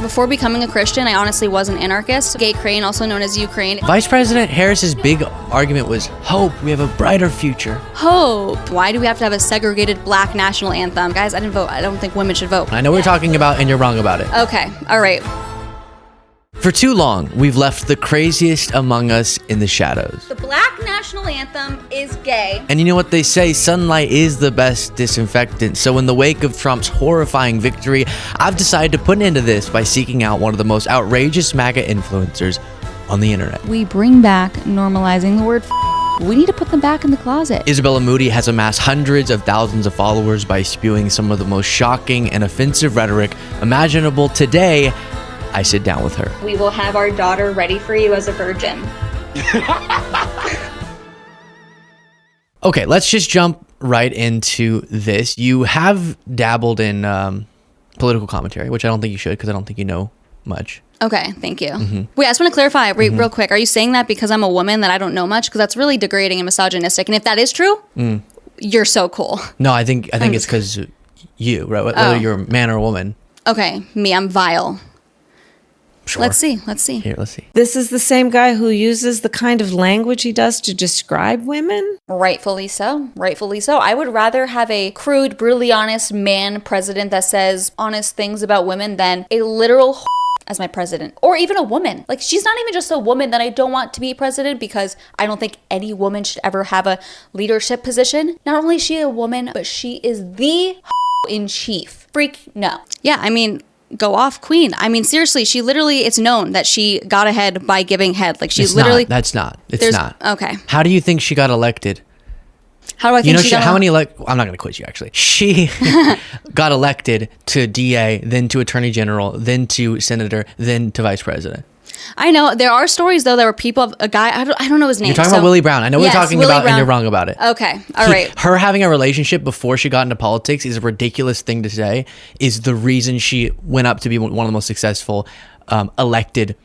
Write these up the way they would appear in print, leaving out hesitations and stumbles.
Before becoming a Christian, I honestly was an anarchist. Gay Crane, also known as Ukraine. Vice President Harris's big argument was hope. We have a brighter future. Hope. Why do we have to have a segregated black national anthem? Guys, I didn't vote. I don't think women should vote. I know what you're talking about, and you're wrong about it. Okay. All right. For too long, we've left the craziest among us in the shadows. The black national anthem is gay. And you know what they say, sunlight is the best disinfectant. So in the wake of Trump's horrifying victory, I've decided to put an end to this by seeking out one of the most outrageous MAGA influencers on the internet. We bring back normalizing the word we need to put them back in the closet. Isabella Moody has amassed hundreds of thousands of followers by spewing some of the most shocking and offensive rhetoric imaginable. Today, I sit down with her. We will have our daughter ready for you as a virgin. Okay, let's just jump right into this. You have dabbled in political commentary, which I don't think you should because I don't think you know much. Okay, thank you. Wait, I just want to clarify real quick. Are you saying that because I'm a woman that I don't know much? Because that's really degrading and misogynistic. And if that is true, you're so cool. No, I think it's because you, right? Whether you're a man or a woman. Okay, me, I'm vile. Sure. Let's see. Here, let's see. This is the same guy who uses the kind of language he does to describe women? Rightfully so. I would rather have a crude, brutally honest man president that says honest things about women than a literal as my president, or even a woman. Like, she's not even just a woman that I don't want to be president, because I don't think any woman should ever have a leadership position. Not only is she a woman, but she is the in chief. Freak no. Yeah, I mean, go off queen. I mean, seriously, she literally, it's known that she got ahead by giving head. Like, she literally... It's not. Okay. How do you think she got elected? How do I think she got how many I'm not going to quiz you, actually. She got elected to DA, then to attorney general, then to senator, then to vice president. I know. There are stories, though, that were people, a guy, I don't know his name. You're talking about Willie Brown. I know what you're talking about, and you're wrong about it. Okay. All right. Her having a relationship before she got into politics is a ridiculous thing to say, is the reason she went up to be one of the most successful elected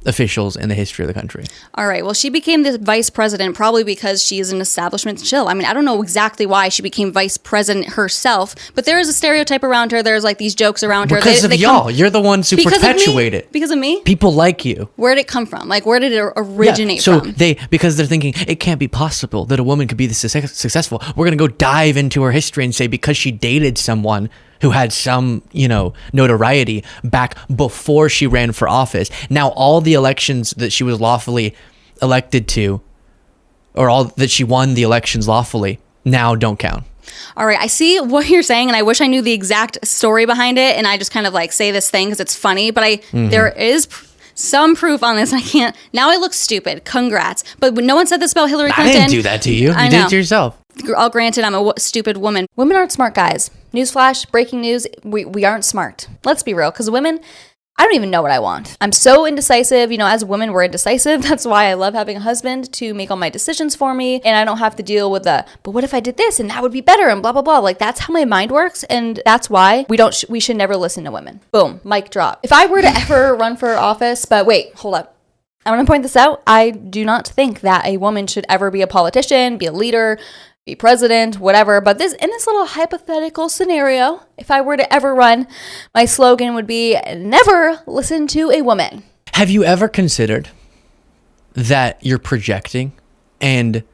officials in the history of the country. All right. Well, she became the vice president probably because she is an establishment shill. I mean, I don't know exactly why she became vice president herself, but there is a stereotype around her. There's like these jokes around her. Because of y'all. You're the ones who perpetuate it. Because of me? People like you. Where did it come from? Like, where did it originate from? Because they're thinking, it can't be possible that a woman could be this successful. We're going to go dive into her history and say because she dated someone who had some, notoriety back before she ran for office. Now, all the elections that she was lawfully elected to, or all that she won the elections lawfully, now don't count. All right, I see what you're saying, and I wish I knew the exact story behind it, and I just kind of like say this thing because it's funny, but there is some proof on this. I can't. Now I look stupid. Congrats. But no one said this about Hillary Clinton. I didn't do that to you. You did it to yourself. All granted, I'm a stupid woman. Women aren't smart, guys. Newsflash, breaking news, we aren't smart. Let's be real, because women, I don't even know what I want. I'm so indecisive. As women, we're indecisive. That's why I love having a husband to make all my decisions for me, and I don't have to deal with but what if I did this, and that would be better, and blah, blah, blah. Like, that's how my mind works, and that's why we should never listen to women. Boom, mic drop. If I were to ever run for office, but wait, hold up. I want to point this out. I do not think that a woman should ever be a politician, be a leader, be president, whatever. But in this little hypothetical scenario, if I were to ever run, my slogan would be never listen to a woman. Have you ever considered that you're projecting, and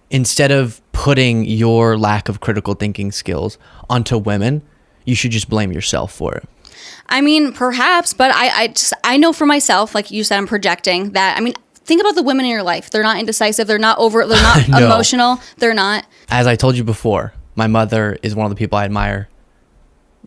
instead of putting your lack of critical thinking skills onto women, you should just blame yourself for it? I mean, perhaps, but I know for myself, like you said, I'm projecting that. I mean, think about the women in your life. They're not indecisive. They're not no. Emotional. They're not. As I told you before, my mother is one of the people I admire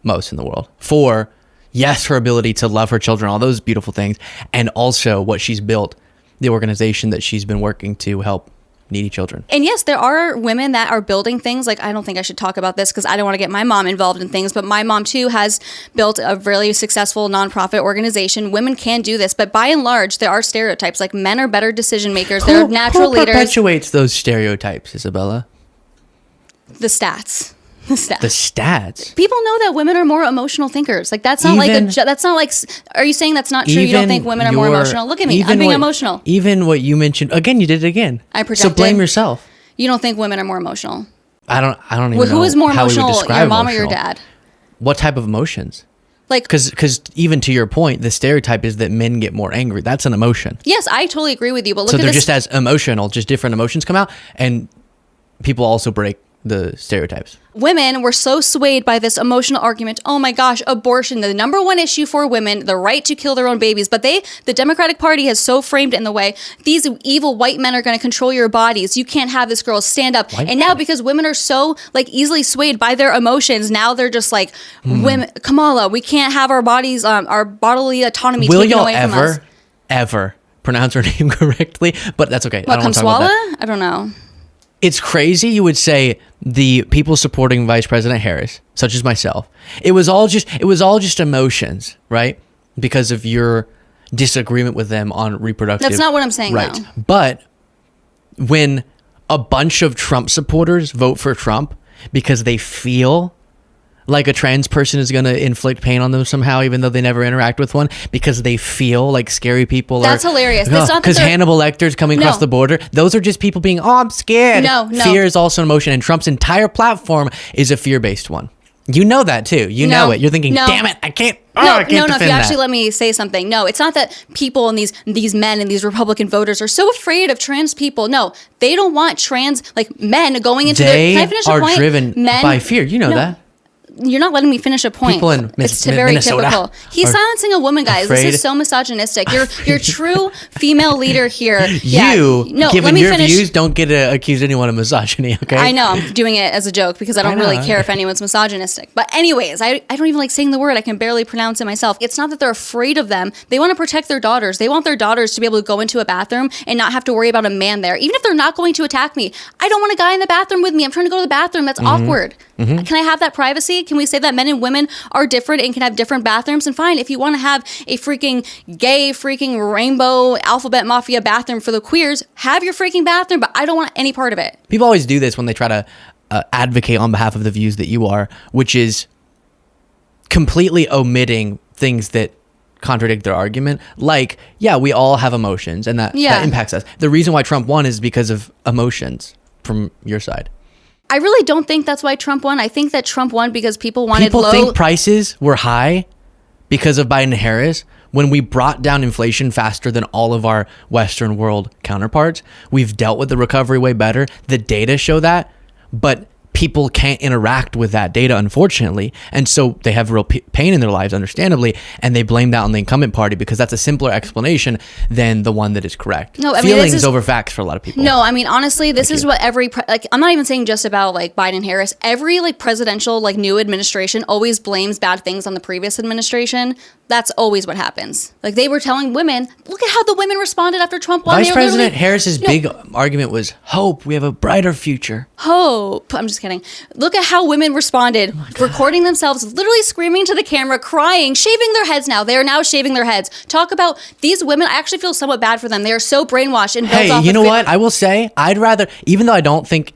most in the world for, yes, her ability to love her children, all those beautiful things, and also what she's built, the organization that she's been working to help needy children. And yes, there are women that are building things. Like, I don't think I should talk about this because I don't want to get my mom involved in things, but my mom too has built a really successful nonprofit organization. Women can do this, but by and large, there are stereotypes. Like, men are better decision makers. They're natural leaders. Who perpetuates those stereotypes, Isabella? The stats. People know that women are more emotional thinkers. Like, that's not are you saying that's not true? You don't think women are more emotional? Look at me. I'm being emotional. Even what you mentioned, again, you did it again. I projected. So blame yourself. You don't think women are more emotional? I don't even know. Who is more emotional, your mom or your dad? What type of emotions? Like, because even to your point, the stereotype is that men get more angry. That's an emotion. yes, I totally agree with you. But look So at they're this. just as emotional, just different emotions come out, and people also break the stereotypes. Women were so swayed by this emotional argument. Oh my gosh, abortion, the number one issue for women, the right to kill their own babies. But the Democratic Party has so framed it in the way, these evil white men are going to control your bodies. You can't have this girl, stand up. White and now men? because women are so like easily swayed by their emotions, now they're just like, women, Kamala, we can't have our bodies, our bodily autonomy Will taken y'all away from us. ever pronounce her name correctly? But that's okay. What, I don't want to talk about that. Kamswala? I don't know. It's crazy you would say the people supporting Vice President Harris, such as myself, it was all just emotions, right? Because of your disagreement with them on reproductive That's not what I'm saying, right. though. But when a bunch of Trump supporters vote for Trump because they feel like a trans person is going to inflict pain on them somehow, even though they never interact with one, because they feel like scary people. That's hilarious. That's not that because they're- Hannibal Lecter's coming across No. the border. Those are just people being, oh, I'm scared. No. Fear is also an emotion, and Trump's entire platform is a fear-based one. You know that too. You No. know it. You're thinking, No. damn it, I can't. No, I can't no. If defend you that. actually let me say something, no, it's not that people and these men and these Republican voters are so afraid of trans people. No, they don't want trans like men going into They their. Can I finish a are point? driven Men, by fear. You know No. that. You're not letting me finish a point. People in It's very Minnesota typical. He's are silencing a woman, guys. afraid. This is so misogynistic. You're true female leader here. Yeah. You, no, let given me your finish. views, don't get to accuse anyone of misogyny, okay? I know I'm doing it as a joke because I don't know. really care if anyone's misogynistic. But anyways, I don't even like saying the word. I can barely pronounce it myself. It's not that they're afraid of them. They want to protect their daughters. They want their daughters to be able to go into a bathroom and not have to worry about a man there. Even if they're not going to attack me. I don't want a guy in the bathroom with me. I'm trying to go to the bathroom. That's awkward. Can I have that privacy? Can we say that men and women are different and can have different bathrooms? And fine, if you want to have a freaking gay, freaking rainbow alphabet mafia bathroom for the queers, have your freaking bathroom, but I don't want any part of it. People always do this when they try to advocate on behalf of the views that you are, which is completely omitting things that contradict their argument. Like, yeah, we all have emotions and that impacts us. The reason why Trump won is because of emotions from your side. I really don't think that's why Trump won. I think that Trump won because people wanted People low. think prices were high because of Biden and Harris. When we brought down inflation faster than all of our Western world counterparts, we've dealt with the recovery way better. The data show that, but people can't interact with that data, unfortunately. And so they have real pain in their lives, understandably, and they blame that on the incumbent party because that's a simpler explanation than the one that is correct. No, I mean, feelings this is- over facts for a lot of people. No, I mean, honestly, this is what every, I'm not even saying just about like Biden Harris. Every like presidential, like new administration always blames bad things on the previous administration. That's always what happens. Like they were telling women, look at how the women responded after Trump won. Vice They were President literally- Harris's big argument was hope. We have a brighter future. Hope. I'm just kidding. Look at how women responded, recording themselves, literally screaming to the camera, crying, shaving their heads now. They are now shaving their heads. Talk about these women. I actually feel somewhat bad for them. They are so brainwashed and built Hey, off you of know what? I will say, I'd rather, even though I don't think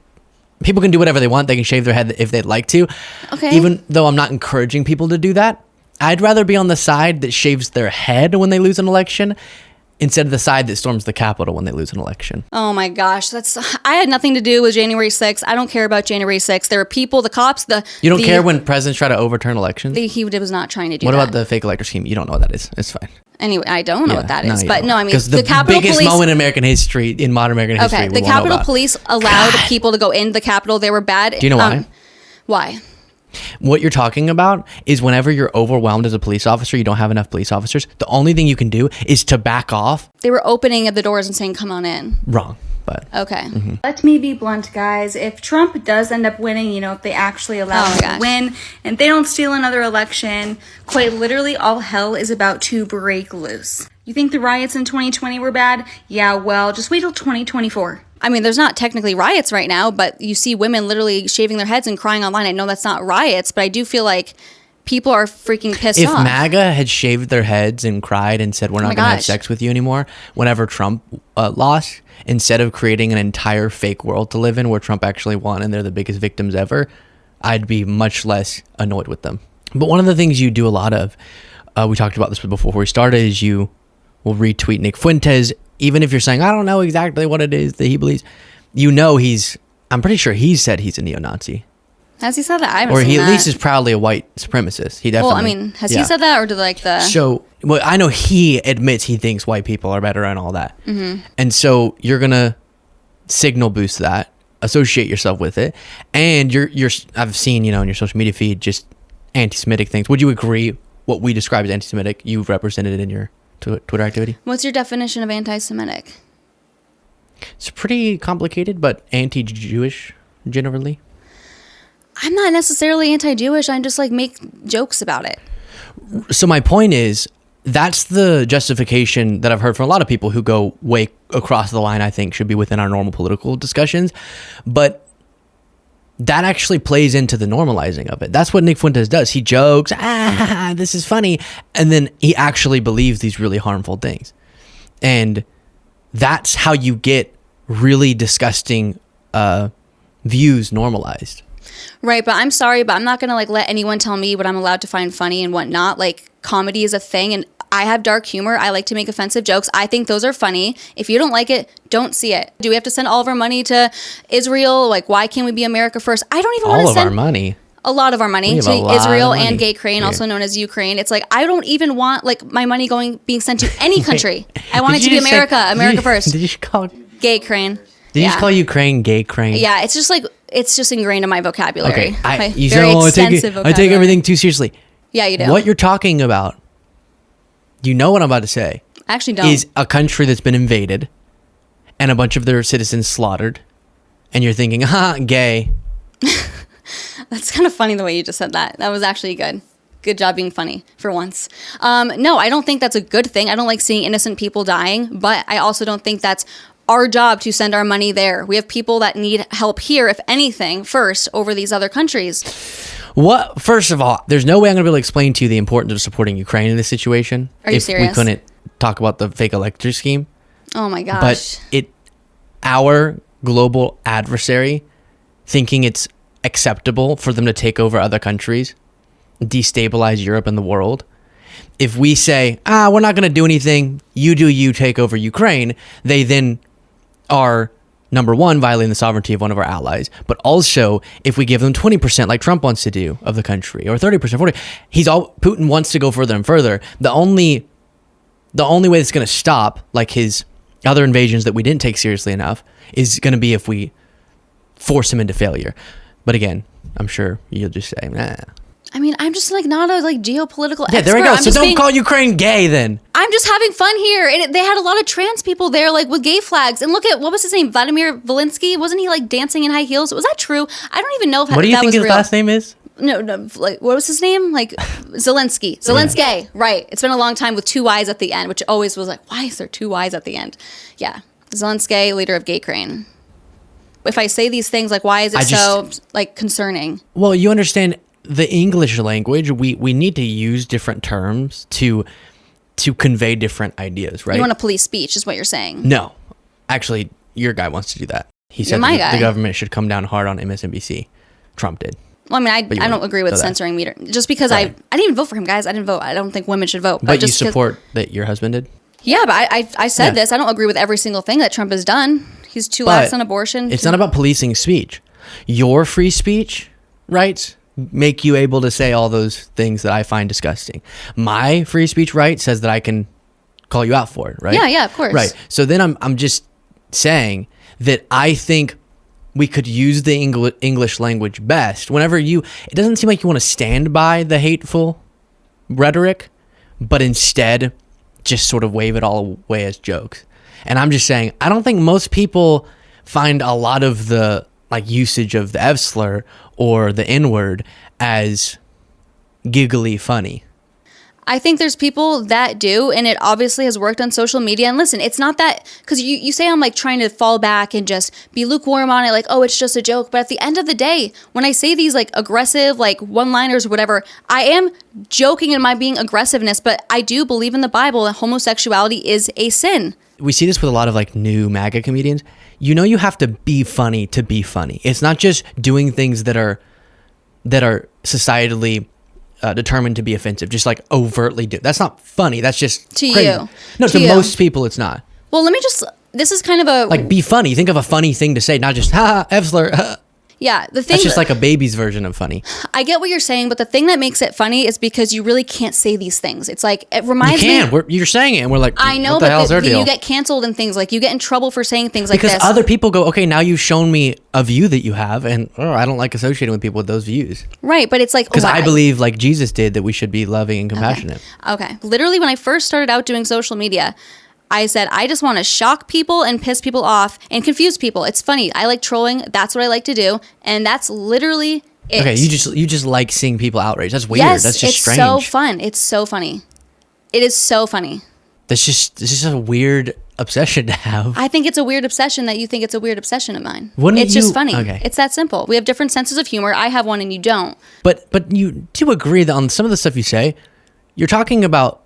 people can do whatever they want, they can shave their head if they'd like to. Okay. Even though I'm not encouraging people to do that, I'd rather be on the side that shaves their head when they lose an election instead of the side that storms the Capitol when they lose an election. Oh my gosh, I had nothing to do with January 6th. I don't care about January 6th. There are people, the cops, You don't care when presidents try to overturn elections? he was not trying to do What that. about the fake elector scheme? You don't know what that is. It's fine. Anyway, I don't know what that is. But no, I mean, because the Capitol biggest Police. moment in American history, in modern American history, Okay, we the won't know Capitol about. Police allowed people to go in the Capitol. They were bad. Do you know why? Why? What you're talking about is whenever you're overwhelmed as a police officer, you don't have enough police officers. The only thing you can do is to back off. They were opening at the doors and saying, come on in. Wrong, but Okay. Let me be blunt, guys. If Trump does end up winning, if they actually allow Oh my him gosh. to win and they don't steal another election, quite literally all hell is about to break loose. You think the riots in 2020 were bad? Yeah, well, just wait till 2024. I mean, there's not technically riots right now, but you see women literally shaving their heads and crying online. I know that's not riots, but I do feel like people are freaking pissed if off. MAGA had shaved their heads and cried and said, we're not my going to have gosh. sex with you anymore, whenever Trump lost, instead of creating an entire fake world to live in where Trump actually won and they're the biggest victims ever, I'd be much less annoyed with them. But one of the things you do a lot of, we talked about this before we started, is you will retweet Nick Fuentes, even if you're saying, I don't know exactly what it is that he believes. I'm pretty sure he said he's a neo-Nazi. Has he said that? I haven't Or seen he at that. least is proudly a white supremacist. He definitely. Well, I mean, has yeah. he said that, or did like the? So, well, I know he admits he thinks white people are better and all that. And so you're gonna signal boost that, associate yourself with it, and you're. I've seen, in your social media feed just anti-Semitic things. Would you agree what we describe as anti-Semitic you've represented it in your Twitter activity? What's your definition of anti-Semitic? It's pretty complicated, but anti-Jewish generally. I'm not necessarily anti-Jewish. I just like make jokes about it. So my point is, that's the justification that I've heard from a lot of people who go way across the line, I think should be within our normal political discussions. But that actually plays into the normalizing of it. That's what Nick Fuentes does. He jokes, this is funny. And then he actually believes these really harmful things. And that's how you get really disgusting views normalized. Right, but I'm sorry, but I'm not going to like let anyone tell me what I'm allowed to find funny and what not. Like, comedy is a thing, and I have dark humor. I like to make offensive jokes. I think those are funny. If you don't like it, don't see it. Do we have to send all of our money to Israel? Like, why can't we be America first? I don't even want to send all of our money. A lot of our money We have a to lot Israel of money. and Gay Crane, Yeah. also known as Ukraine. It's like, I don't even want like my money being sent to any country. I want it to be America, America first. Did you call Gay Crane. Did you just call Ukraine Gay Crane? Yeah, it's just like, it's just ingrained in my vocabulary. Okay, My you very say, extensive I take vocabulary. everything too seriously. Yeah, you do. What you're talking about, you know what I'm about to say, I actually don't. is a country that's been invaded and a bunch of their citizens slaughtered, and you're thinking, gay. That's kind of funny the way you just said that. That was actually good. Good job being funny for once. No, I don't think that's a good thing. I don't like seeing innocent people dying, but I also don't think that's our job to send our money there. We have people that need help here, if anything, first over these other countries. What? First of all, there's no way I'm going to be able to explain to you the importance of supporting Ukraine in this situation. Are you if serious? we couldn't talk about the fake elector scheme. Oh my gosh. But our global adversary thinking it's acceptable for them to take over other countries, destabilize Europe and the world. If we say, we're not going to do anything, you take over Ukraine, they then are, number one, violating the sovereignty of one of our allies. But also, if we give them 20% like Trump wants to do of the country, or 30%, 40%, Putin wants to go further and further. The only way that's going to stop, like his other invasions that we didn't take seriously enough, is going to be if we force him into failure. But again, I'm sure you'll just say, nah. I mean, I'm just like not a like geopolitical expert. Yeah, there we go. I'm So just don't call Ukraine gay then. I'm just having fun here. And they had a lot of trans people there, like with gay flags. And look at, what was his name? Vladimir Zelensky? Wasn't he like dancing in high heels? Was that true? I don't even know if What do you that think was his real. last name is? No, like, what was his name? Like Zelensky. Zelensky, right. It's been a long time with two Y's at the end, which always was like, why is there two Y's at the end? Yeah. Zelensky, leader of Gay Crane. If I say these things, like, why is it so like concerning? Well, you understand the English language, we need to use different terms to convey different ideas, right? You want to police speech is what you're saying. No. Actually, your guy wants to do that. He said my that guy. the government should come down hard on MSNBC. Trump did. Well, I mean, I you don't agree with know that. censoring meter. Just because Right. I didn't even vote for him, guys. I didn't vote. I don't think women should vote. But you just 'cause- support that your husband did? Yeah, but I said Yeah. this. I don't agree with every single thing that Trump has done. He's too But lax on abortion. It's not about policing speech. Your free speech rights make you able to say all those things that I find disgusting. My free speech right says that I can call you out for it, right? Yeah, of course. Right. So then I'm just saying that I think we could use the English language best whenever it doesn't seem like you want to stand by the hateful rhetoric, but instead just sort of wave it all away as jokes. And I'm just saying, I don't think most people find a lot of the like usage of the F slur or the N word as giggly funny. I think there's people that do, and it obviously has worked on social media. And listen, it's not that, because you say I'm like trying to fall back and just be lukewarm on it, like, oh, it's just a joke. But at the end of the day, when I say these like aggressive, like one-liners or whatever, I am joking in my being aggressiveness, but I do believe in the Bible that homosexuality is a sin. We see this with a lot of like new MAGA comedians. You know, you have to be funny to be funny. It's not just doing things that are societally determined to be offensive, just like overtly do. That's not funny. That's just To crazy. you. No, To to you. most people, it's not. Well, this is kind of a Like, be funny. Think of a funny thing to say, not just ha F slur. Yeah, the thing That's just like a baby's version of funny. I get what you're saying, but the thing that makes it funny is because you really can't say these things. It's like, it You reminds me. can. You're saying it, and we're like, I know, what the hell's but our deal? you get canceled and things like you get in trouble for saying things like Because this. other people go, okay, now you've shown me a view that you have, and I don't like associating with people with those views. Right, but it's like Because I why? believe, like Jesus did, that we should be loving and compassionate. Okay. Literally, when I first started out doing social media, I said, I just want to shock people and piss people off and confuse people. It's funny. I like trolling. That's what I like to do. And that's literally it. Okay, you just like seeing people outraged. That's weird. Yes, That's just it's strange. so fun. It's so funny. It is so funny. It's just a weird obsession to have. I think it's a weird obsession that you think it's a weird obsession of mine. Wouldn't It's just you- funny. okay. It's that simple. We have different senses of humor. I have one and you don't. But you do agree that on some of the stuff you say, you're talking about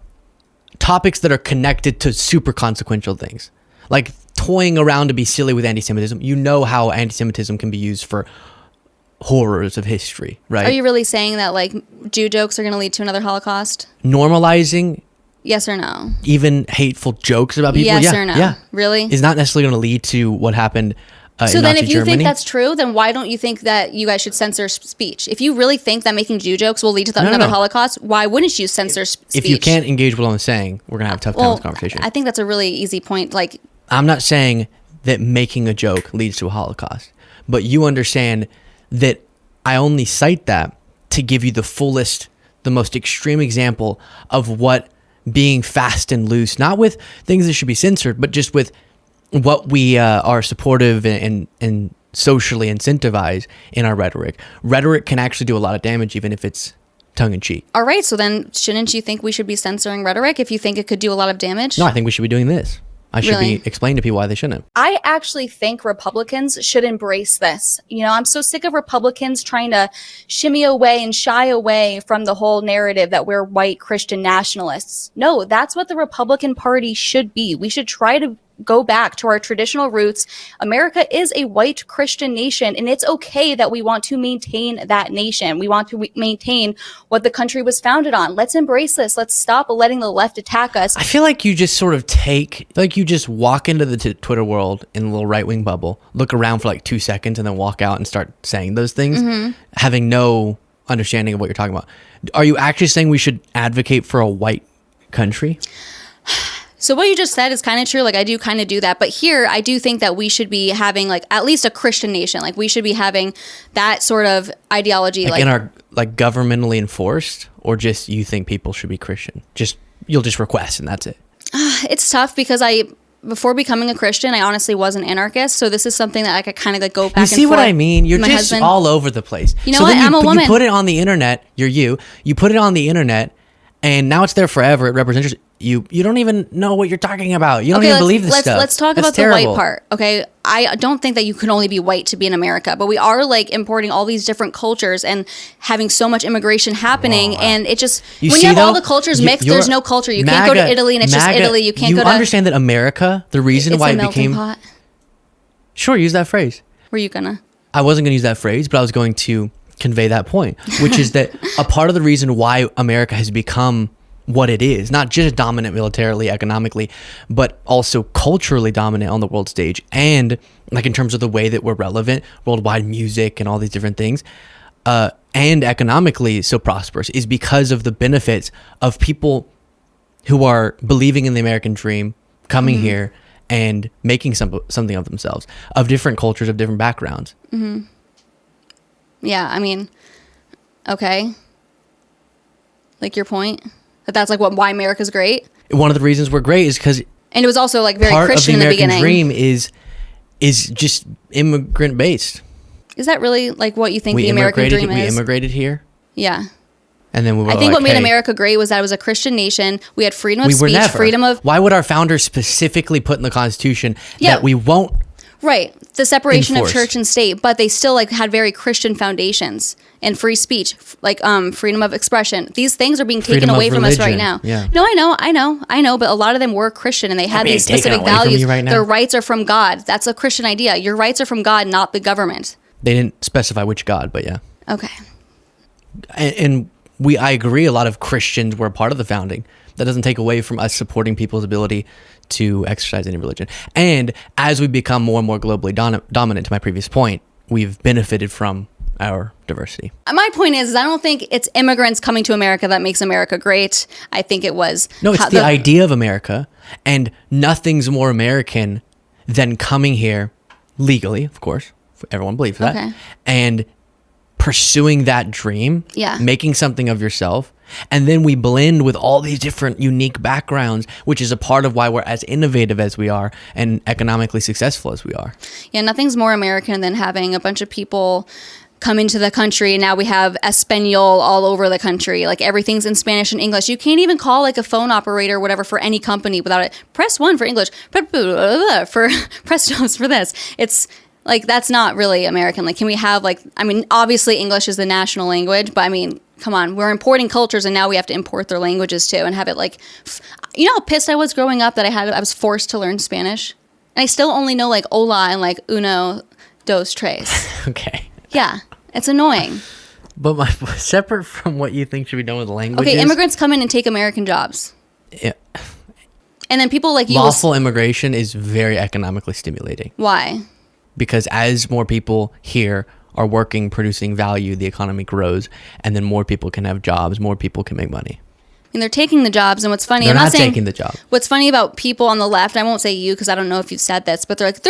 topics that are connected to super consequential things. Like toying around to be silly with anti-Semitism. You know how anti-Semitism can be used for horrors of history, right? Are you really saying that like Jew jokes are going to lead to another Holocaust? Normalizing Yes or no? even hateful jokes about people, Yes yeah, or no? yeah, Really? is not necessarily going to lead to what happened So in then Nazi if you Germany. think that's true, then why don't you think that you guys should censor speech? If you really think that making Jew jokes will lead to another no. Holocaust, why wouldn't you censor speech? If you can't engage with what I'm saying, we're going to have a tough time with this conversation. I think that's a really easy point. Like, I'm not saying that making a joke leads to a Holocaust, but you understand that I only cite that to give you the fullest, the most extreme example of what being fast and loose, not with things that should be censored, but just with what we are supportive and socially incentivize in our rhetoric. Rhetoric can actually do a lot of damage, even if it's tongue-in-cheek. all right, so then shouldn't you think we should be censoring rhetoric if you think it could do a lot of damage? No, I think we should be doing this. I should Really? be explaining to people why they shouldn't. I actually think Republicans should embrace this. You know, I'm so sick of Republicans trying to shimmy away and shy away from the whole narrative that we're white Christian nationalists. No, that's what the Republican Party should be. We should try to go back to our traditional roots. America is a white Christian nation, and it's okay that we want to maintain that nation. We want to maintain what the country was founded on. Let's embrace this. Let's stop letting the left attack us. I feel like you just sort of you just walk into the Twitter world in a little right-wing bubble, look around for like 2 seconds, and then walk out and start saying those things, having no understanding of what you're talking about. Are you actually saying we should advocate for a white country? So what you just said is kind of true. Like, I do kind of do that. But here, I do think that we should be having, like, at least a Christian nation. Like, we should be having that sort of ideology. Like in our, like, governmentally enforced, or just you think people should be Christian? You'll just request and that's it. It's tough because before becoming a Christian, I honestly was an anarchist. So this is something that I could kind of like go back You and see forth. what I mean? You're with my just husband. all over the place. You know So what? then I'm a woman. You put it on the internet. You put it on the internet, and now it's there forever. It represents you. You don't even know what you're talking about. You don't even believe this stuff. Let's talk That's about terrible. the white part. Okay. I don't think that you can only be white to be in America, but we are like importing all these different cultures and having so much immigration happening. And it just, when see, you have all though, the cultures you- mixed, you're- there's no culture. You can't go to Italy and it's just MAGA, Italy. You can't go to. understand that America, the reason It's why a it melting became. pot. Sure, use that phrase. Were you gonna? I wasn't going to use that phrase, but I was going to convey that point, which is that a part of the reason why America has become what it is, not just dominant militarily, economically, but also culturally dominant on the world stage, and like in terms of the way that we're relevant, worldwide music and all these different things, and economically so prosperous, is because of the benefits of people who are believing in the American dream, coming here and making something of themselves, of different cultures, of different backgrounds. Yeah. I mean, okay. Like your point that's like why America's great. One of the reasons we're great is because And it was also like very part Christian of the in the American beginning. dream is just immigrant based. Is that really like what you think the American dream We is? immigrated here, Yeah. and then we were I think like, what made hey, America great was that it was a Christian nation. We had freedom of we were speech, never. freedom of Why would our founders specifically put in the Constitution Yeah. that we won't? right, the separation Enforce. of church and state, but they still like had very Christian foundations and free speech, like freedom of expression. These things are being taken Freedom of away from us right religion. now. Yeah. No, I know, but a lot of them were Christian and they had being these taken specific away from values. you right now. Their rights are from God. That's a Christian idea. Your rights are from God, not the government. They didn't specify which God, but yeah. Okay. And I agree. A lot of Christians were a part of the founding. That doesn't take away from us supporting people's ability to exercise any religion. And as we become more and more globally dominant, to my previous point, we've benefited from our diversity. My point is I don't think it's immigrants coming to America that makes America great. I think it was... No, it's the idea of America, and nothing's more American than coming here legally, of course. Everyone believes that. Okay. And pursuing that dream, Yeah. making something of yourself, and then we blend with all these different unique backgrounds, which is a part of why we're as innovative as we are and economically successful as we are. Yeah, nothing's more American than having a bunch of people come into the country, and now we have Espanol all over the country. Like, everything's in Spanish and English. You can't even call like a phone operator or whatever for any company without it. Press 1 for English, for press 2 for this. It's like, that's not really American. Like, can we have like, I mean, obviously English is the national language, but I mean, come on, we're importing cultures and now we have to import their languages too and have it like, you know how pissed I was growing up that I was forced to learn Spanish? And I still only know like hola and like uno, dos, tres. Okay. Yeah, it's annoying. But separate from what you think should be done with languages. Okay, immigrants come in and take American jobs. Yeah. And then people like you Lawful immigration is very economically stimulating. Why? Because as more people here are working, producing value, the economy grows, and then more people can have jobs, more people can make money. I mean, they're taking the jobs, and what's funny, They're I'm not saying taking the job. What's funny about people on the left, I won't say you because I don't know if you've said this, but they're like,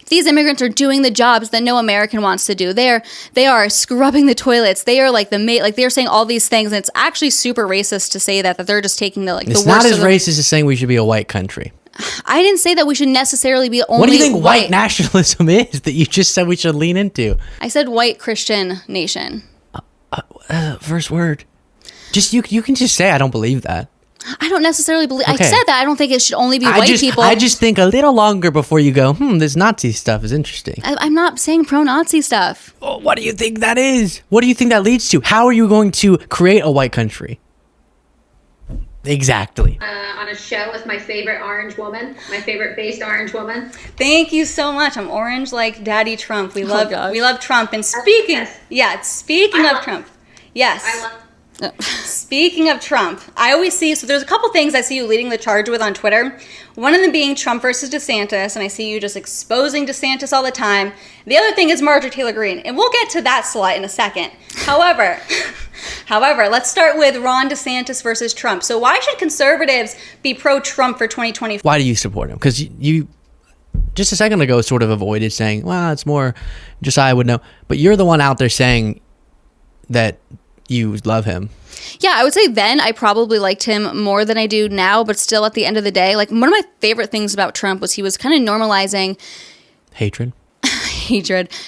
these immigrants are doing the jobs that no American wants to do. They are scrubbing the toilets. They are like they're saying all these things, and it's actually super racist to say that they're just taking the like. It's the not worst as racist as saying we should be a white country. I didn't say that we should necessarily be only. What do you think white nationalism is that you just said we should lean into? I said white Christian nation. First word. Just you can just say I don't believe that. I don't necessarily believe. Okay. I said that I don't think it should only be white people. I just think a little longer before you go, this Nazi stuff is interesting. I'm not saying pro-Nazi stuff. Oh, what do you think that is? What do you think that leads to? How are you going to create a white country? Exactly. On a show with my favorite orange woman, my favorite based orange woman. Thank you so much. I'm orange like Daddy Trump. We love Trump. And speaking of Trump. Yes. I love Speaking of Trump, I always see, so there's a couple things I see you leading the charge with on Twitter. One of them being Trump versus DeSantis, and I see you just exposing DeSantis all the time. The other thing is Marjorie Taylor Greene, and we'll get to that slut in a second. However, let's start with Ron DeSantis versus Trump. So why should conservatives be pro-Trump for 2024? Why do you support him? Because you just a second ago sort of avoided saying, well, it's more Josiah would know. But you're the one out there saying that you love him. Yeah, I would say then I probably liked him more than I do now, but still at the end of the day, like one of my favorite things about Trump was he was kind of normalizing hatred.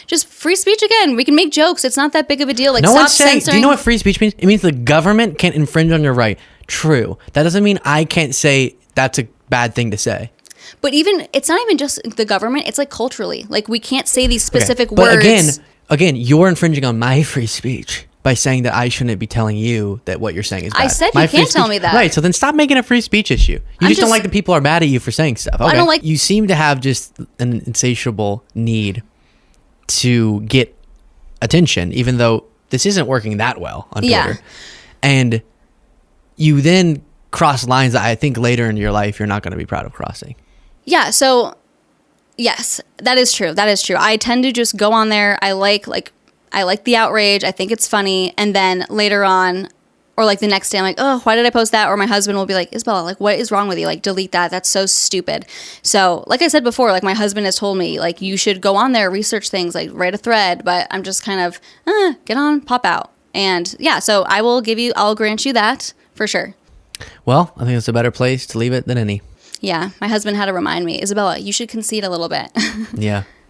Just free speech again. We can make jokes. It's not that big of a deal. Like, no stop one's saying, censoring. do you know what free speech means? It means the government can't infringe on your right. True. That doesn't mean I can't say that's a bad thing to say. But even, it's not even just the government. It's like culturally. Like, we can't say these specific But words. again, you're infringing on my free speech by saying that I shouldn't be telling you that what you're saying is bad. I said My you free can't tell speech- me that. Right, so then stop making a free speech issue. You just don't like that people are mad at you for saying stuff. Okay. I don't like- You seem to have just an insatiable need to get attention, even though this isn't working that well on Twitter. Yeah. And you then cross lines that I think later in your life you're not going to be proud of crossing. Yeah, so yes, that is true. That is true. I tend to just go on there. I like the outrage. I think it's funny. And then later on, or like the next day, I'm like, oh, why did I post that? Or my husband will be like, Isabella, like, what is wrong with you? Like, delete that. That's so stupid. So like I said before, like my husband has told me, like, you should go on there, research things, like write a thread. But I'm just kind of, get on, pop out. And yeah, so I'll grant you that for sure. Well, I think it's a better place to leave it than any. Yeah, my husband had to remind me, Isabella, you should concede a little bit. Yeah.